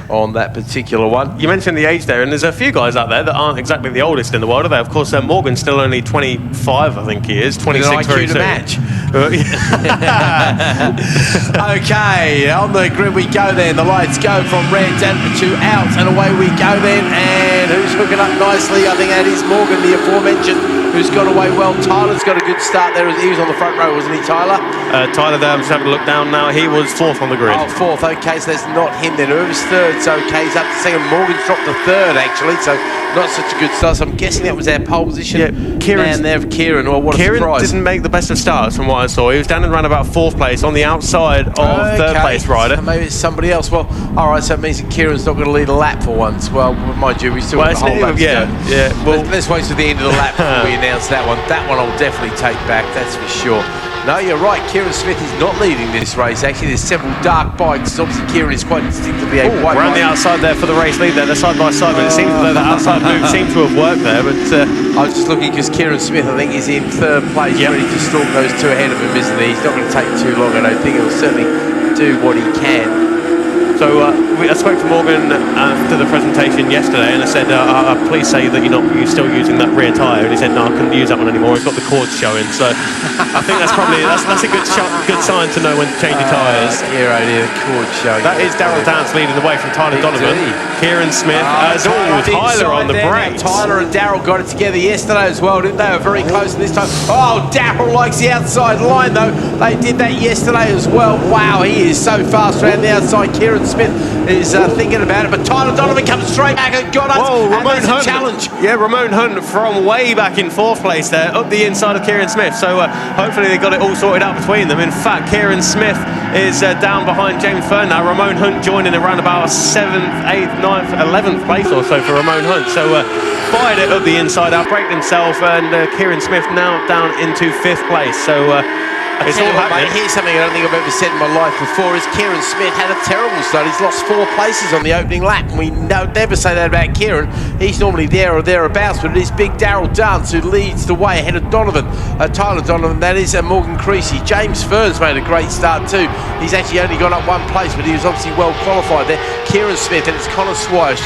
on that particular one. You mentioned the age there, and there's a few guys out there that aren't exactly the oldest in the world, are they? Of course, Morgan's still only 25, I think he is. 26 very soon. Match. Okay, on the grid we go then. The lights go from red down to out, and away we go then. And who's hooking up nicely? I think that is Morgan, the aforementioned, who's got away well. Tyler's got a good start there. He was on the front row, wasn't he, Tyler? Tyler there, I'm just having a look down now. He was fourth on the grid. Oh, fourth. Okay, so that's not him then. Whoever's third, so okay, he's up to second. Morgan's dropped to third, actually, so not such a good start. So I'm guessing that was our pole position. Yeah, Kieran there for Kieran. Well, what a surprise. Kieran didn't make the best of starts from what I saw. He was down and around about fourth place on the outside of third place rider. So maybe it's somebody else. Well, all right, so it means that Kieran's not going to lead a lap for once. Well, mind you, we still got the whole lap to go. Yeah. Well, let's wait till the end of the lap before we announce that one. That one I'll definitely take back, that's for sure. No, you're right, Kieran Smith is not leading this race. Actually, there's several dark bikes. Obviously, Kieran is quite distinctively a white around the outside there for the race lead there. They're side by side, but it seems as though the outside move seems to have worked there. But I was just looking because Kieran Smith, I think, is in third place, ready to stalk those two ahead of him, isn't he? He's not going to take too long, I don't think. He'll certainly do what he can. So I spoke to Morgan after the presentation yesterday, and I said, please say that you're still using that rear tyre. And he said, no, I couldn't use that one anymore. It's got the cords showing. So I think that's probably that's a good sign to know when to change your tyres. Here, the cords showing. That is Daryl Dance leading the way from Tyler Donovan. Kieran Smith, Tyler on the brakes. Tyler and Daryl got it together yesterday as well, didn't they? They were very close this time. Oh, Daryl likes the outside line though. They did that yesterday as well. Wow, he is so fast around the outside. Kieran Smith is thinking about it, but Tyler Donovan comes straight back and got us. Whoa, Ramon Hunt. Challenge. Yeah, Ramon Hunt from way back in fourth place there, up the inside of Kieran Smith. So hopefully they got it all sorted out between them. In fact, Kieran Smith is down behind James Fern now. Ramon Hunt joining around about 7th, 8th, 9th, 11th place or so for Ramon Hunt. So fired it up the inside out, braked himself, and Kieran Smith now down into 5th place. So it's all happening. Mate, here's something I don't think I've ever said in my life before, is Kieran Smith had a terrible start. He's lost 4 places on the opening lap, and we never say that about Kieran. He's normally there or thereabouts, but it is big Daryl Dance who leads the way ahead of Donovan. Tyler Donovan, that is, Morgan Creasy. James Fern's made a great start too. He's actually only gone up 1 place, but he was obviously well qualified there. Kieran Smith, and it's Connor Swash,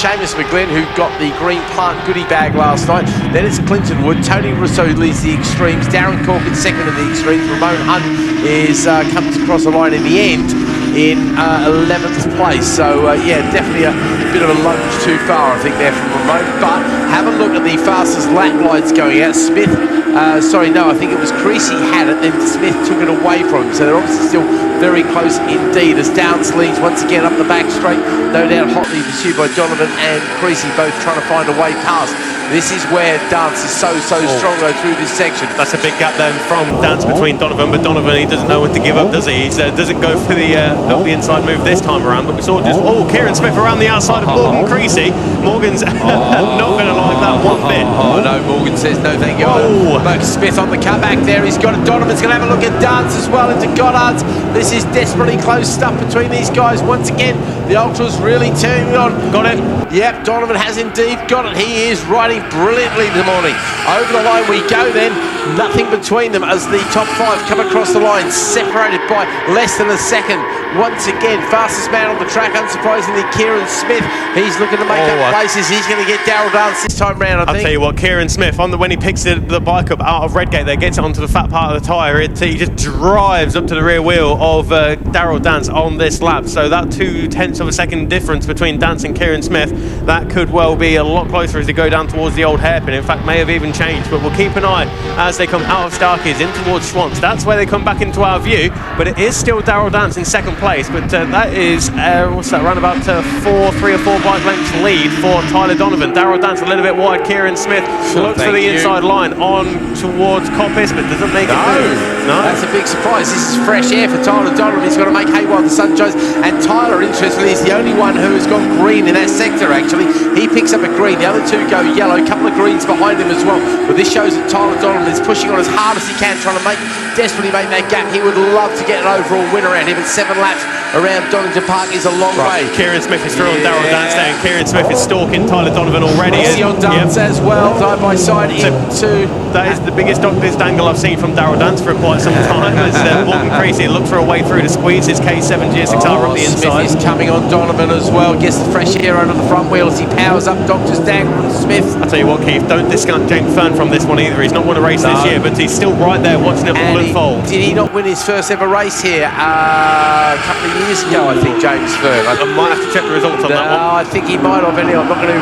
Seamus McGlynn, who got the green plant goodie bag last night. Then it's Clinton Wood. Tony Russo leads the extremes. Darren Corkin second in the extremes. Ramon Hunt is comes across the line in the end in 11th place. So yeah, definitely a bit of a lunge too far, I think, there from Ramon. But have a look at the fastest lap lights going out. Smith, I think it was Creasy had it, then Smith took it away from him. So they're obviously still very close indeed, as Downs leads once again up the back straight, no doubt hotly pursued by Donovan and Creasy, both trying to find a way past. This is where Dance is so strong though through this section. That's a big gap then from Dance between Donovan, but Donovan, he doesn't know when to give up, does he? He doesn't go for the up the inside move this time around, but we saw just Kieran Smith around the outside of Morgan Creasy. Morgan's not going to like that one bit. Oh no, Morgan says no thank you. Marcus Smith on the cutback there, he's got it. Donovan's going to have a look at Dance as well into Goddard's. This is desperately close stuff between these guys. Once again, the Ultras really turning on. Got it. Yep, Donovan has indeed got it. He is riding brilliantly this morning. Over the line we go then. Nothing between them as the top 5 come across the line, separated by less than a second. Once again, fastest man on the track, unsurprisingly, Kieran Smith. He's looking to make up places. He's going to get Daryl Dance this time round, I think. I'll tell you what, Kieran Smith, when he picks the bike up out of Redgate there, gets it onto the fat part of the tyre, he just drives up to the rear wheel of Daryl Dance on this lap. So that 0.2 of a second difference between Dance and Kieran Smith, that could well be a lot closer as they go down towards the old hairpin. In fact, may have even changed, but we'll keep an eye as they come out of Starkeys in towards Schwantz. That's where they come back into our view, but it is still Daryl Dance in second place, but that is what's that, around about 3 or 4 bike lengths lead for Tyler Donovan. Daryl Dance a little bit wide. Kieran Smith looks for the inside line on towards Coppice, but doesn't make it move. No, that's a big surprise. This is fresh air for Tyler Donovan. He's got to make hay while the sun shines, and Tyler, interestingly, is the only one who has gone green in that sector. Actually, he picks up a green. The other 2 go yellow. A couple of greens behind him as well, but this shows that Tyler Donovan is pushing on as hard as he can, trying to desperately make that gap. He would love to get an overall winner out here, but 7 laps around Donington Park is a long way. Kieran Smith is through on Daryl Dance there, and Kieran Smith is stalking Tyler Donovan already. Creasy on Dance as well, side by side into... That is the biggest angle I've seen from Daryl Dance for quite some time. As Morgan Creasy looked for a way through to squeeze his K7 GSX-R on the inside. Smith is coming on Donovan as well, gets the fresh air under the front wheel as he powers up Doctor's Dangle and Smith. I'll tell you what, Keith, don't discount James Fern from this one either. He's not won a race this year, but he's still right there watching it all unfold. Did he not win his first ever race here a couple of years ago, I think, James Fern? I might have to check the results on that one. I think he might have. Anyway, I'm not going to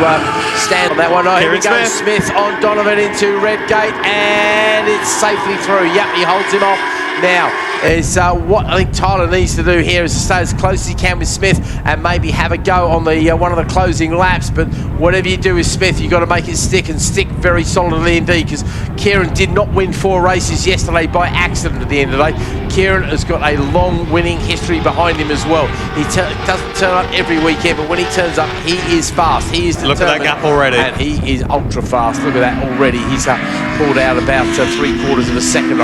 stand on that one. Here we go, Smith on Donovan into Redgate, and it's safely through. Yep, he holds him off. Now, is what I think Tyler needs to do here is to stay as close as he can with Smith and maybe have a go on the one of the closing laps. But whatever you do with Smith, you've got to make it stick, and stick very solidly indeed, because Kieran did not win 4 races yesterday by accident at the end of the day. Kieran has got a long winning history behind him as well. He doesn't turn up every weekend, but when he turns up, he is fast. He is determined. Look at that gap already. And he is ultra fast. Look at that already. He's pulled out about 3/4 of a second.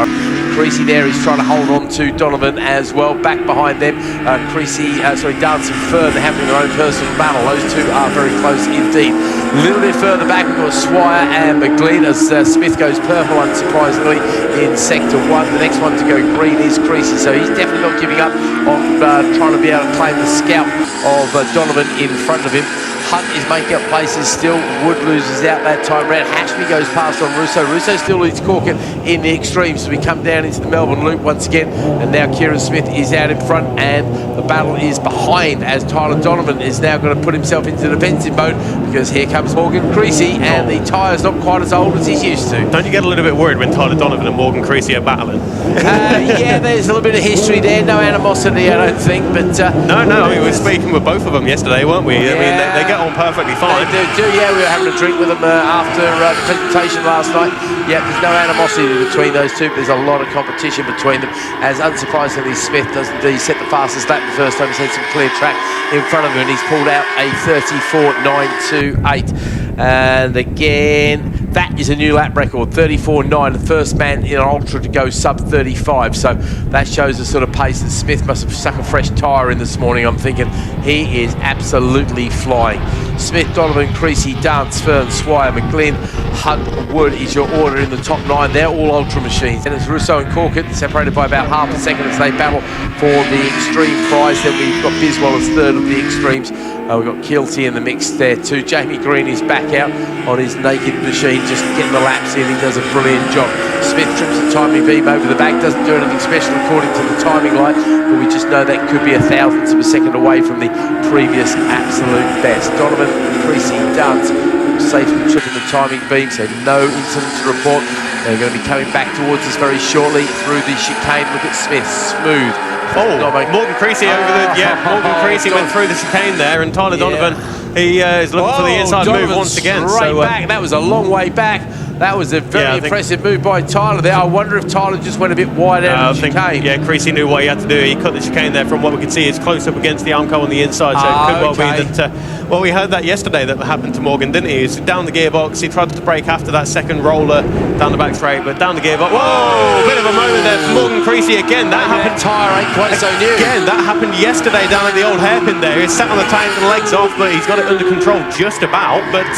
Creasy there is trying to hold on to Donovan as well. Back behind them, Dance and Fern, they're having their own personal battle. Those two are very close indeed. A little bit further back, we've got Swire and McGlynn as Smith goes purple, unsurprisingly, in sector 1. The next one to go green is Creasy, so he's definitely not giving up on trying to be able to claim the scalp of Donovan in front of him. Hunt is making up places still. Wood loses out that time round. Hashby goes past on Russo. Russo still leads Corkin in the extremes, so we come down into the Melbourne Loop once again, and now Kieran Smith is out in front, and the battle is behind as Tyler Donovan is now going to put himself into defensive mode, because here comes Morgan Creasy, and the tyre's not quite as old as he's used to. Don't you get a little bit worried when Tyler Donovan and Morgan Creasy are battling? Yeah, there's a little bit of history there. No animosity, I don't think, but... No, I mean, we were speaking with both of them yesterday, weren't we? Yeah, I mean, they get on perfectly fine. They do, yeah, we were having a drink with them after the presentation last night. Yeah, there's no animosity between those two, but there's a lot of competition between them, as unsurprisingly Smith does indeed set the fastest lap the first time. He's had some clear track in front of him, and he's pulled out a 34.928. And again, that is a new lap record, 34.9, the first man in an Ultra to go sub 35. So that shows the sort of pace that Smith must have stuck a fresh tyre in this morning. I'm thinking he is absolutely flying. Smith, Donovan, Creasy, Dance, Fern, Swire, McGlynn, Hunt, Wood is your order in the top 9. They're all Ultra machines. And it's Russo and Corkin separated by about half a second as they battle for the extreme prize. Then we've got Biswell as third of the extremes. We've got Keelty in the mix there too. Jamie Green is back out on his naked machine, just getting the laps in. He does a brilliant job. Smith trips the timing beam over the back, doesn't do anything special according to the timing light, but we just know that could be a thousandth of a second away from the previous absolute best. Donovan, Creasy, Dance safely tripping the timing beam, so no incident to report. They're going to be coming back towards us very shortly through the chicane. Look at Smith, smooth. Morgan Creasy Morgan Creasy went through the chicane there, and Tyler Donovan, he is looking for the inside move once again. Straight back. That was a long way back. That was a very impressive move by Tyler there. I wonder if Tyler just went a bit wide out of the chicane. Yeah, Creasy knew what he had to do. He cut the chicane there. From what we can see, it's close up against the Armco on the inside, so it could well be that... well, we heard that yesterday that happened to Morgan, didn't he? He was down the gearbox. He tried to brake after that second roller down the back straight, but down the gearbox... Whoa! Bit of a moment there for Morgan Creasy again. That happened... tyre ain't quite so new. Again, that happened yesterday down at the old hairpin there. He sat on the tank and the legs off, but he's got it under control just about. But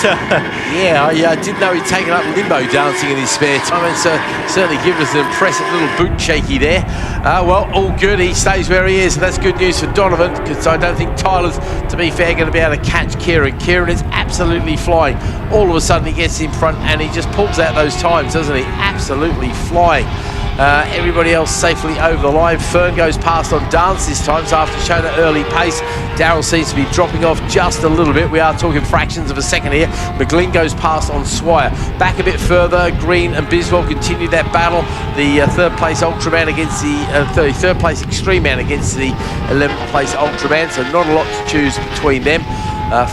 yeah, I didn't know he'd taken up limbo dancing in his spare time, and certainly given us an impressive little boot shaky there. Well, all good. He stays where he is, and that's good news for Donovan, because I don't think Tyler's, to be fair, going to be able to catch Kieran. Kieran is absolutely flying. All of a sudden, he gets in front, and he just pulls out those times, doesn't he? Absolutely flying. Everybody else safely over the line. Fern goes past on Dance this time, so after showing an early pace, Daryl seems to be dropping off just a little bit. We are talking fractions of a second here. McGlynn goes past on Swire. Back a bit further, Green and Biswell continue that battle. The third place Ultraman against the third place Extreme Man against the 11th place Ultraman, so not a lot to choose between them.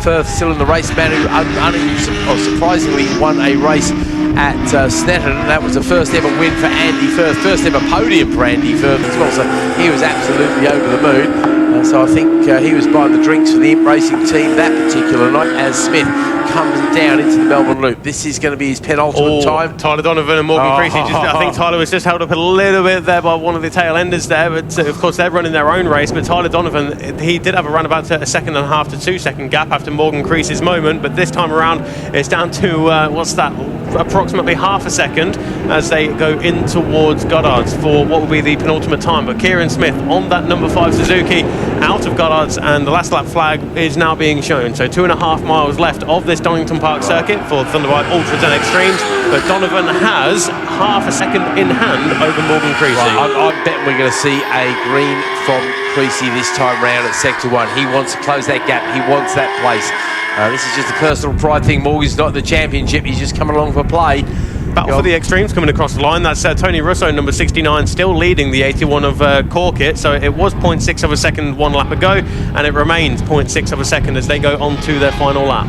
Firth still in the race, man, who surprisingly won a race at Snetterton, and that was the first ever win for Andy Firth, first ever podium for Andy Firth as well, so he was absolutely over the moon. So I think he was buying the drinks for the Imp Racing team that particular night as Smith comes down into the Melbourne Loop. This is going to be his penultimate time. Tyler Donovan and Morgan Creasy. I think Tyler was just held up a little bit there by one of the tail enders there, but of course they're running their own race. But Tyler Donovan, he did have a run about a 1.5 to 2 second gap after Morgan Creasy's moment, but this time around it's down to what's that? Approximately half a second as they go in towards Goddard's for what will be the penultimate time. But Kieran Smith on that number 5 Suzuki out of Goddard's, and the last lap flag is now being shown. So 2.5 miles left of this Donington Park circuit for Thunderbike Ultras and Extremes, but Donovan has half a second in hand over Morgan Creasy. Right, I bet we're going to see a green from Creasy this time round at Sector 1. He wants to close that gap. He wants that place. This is just a personal pride thing. Morgan's not in the championship. He's just coming along for play. Battle for the Extremes coming across the line. That's Tony Russo, number 69, still leading the 81 of Corkit. So it was 0.6 of a second 1 lap ago, and it remains 0.6 of a second as they go on to their final lap.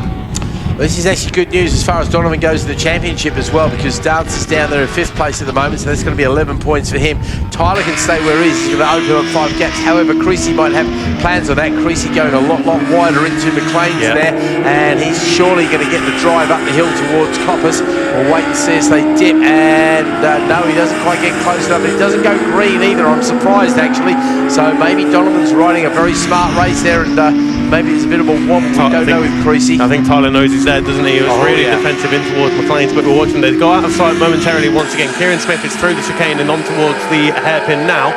This is actually good news as far as Donovan goes in the championship as well, because Dance is down there in 5th place at the moment, so that's going to be 11 points for him. Tyler can stay where he is. He's going to open up 5 gaps. However, Creasy might have plans on that. Creasy going a lot wider into McLean's there, and he's surely going to get the drive up the hill towards Coppers. We'll wait and see as they dip, and no, he doesn't quite get close enough. He doesn't go green either. I'm surprised actually. So maybe Donovan's riding a very smart race there, and maybe it's a bit of a wobble. We don't know with Creasy. I think Tyler knows he's there, doesn't he? He was really defensive in towards McLean's, but we're watching they go out of sight momentarily once again. Kieran Smith is through the chicane and on towards the hairpin now.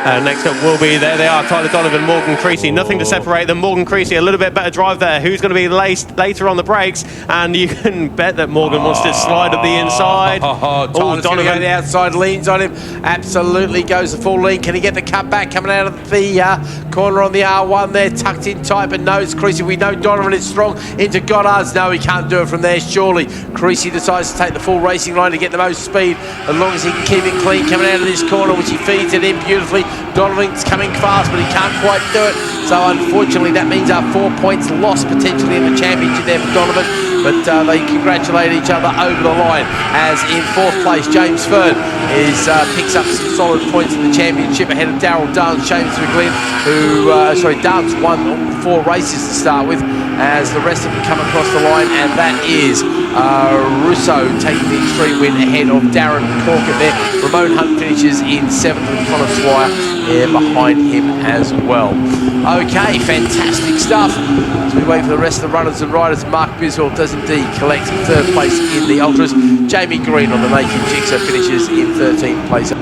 Next up will be, there they are, Tyler Donovan, Morgan Creasy. Nothing to separate them. Morgan Creasy, a little bit better drive there. Who's going to be laced later on the brakes? And you can bet that Morgan wants to slide up the inside. Donovan on the outside, leans on him. Absolutely goes the full lean. Can he get the cut back coming out of the corner on the R1 there? Tucked in tight, but no, it's Creasy. We know Donovan is strong into Goddard's. No, he can't do it from there, surely. Creasy decides to take the full racing line to get the most speed, as long as he can keep it clean coming out of this corner, which he feeds it in beautifully. Donovan's coming fast, but he can't quite do it. So unfortunately, that means our 4 points lost potentially in the championship there for Donovan. But they congratulate each other over the line. As in 4th place, James Fern picks up some solid points in the championship ahead of Darryl Dance. James McGlynn, Dance won 4 races to start with, as the rest of them come across the line, and that is Russo taking the extreme win ahead of Darren Corkett there. Ramon Hunt finishes in 7th, and Connor Swire behind him as well. Okay, fantastic stuff. As we wait for the rest of the runners and riders, Mark Biswell does indeed collect 3rd place in the Ultras. Jamie Green on the Naked Jigsaw finishes in 13th place.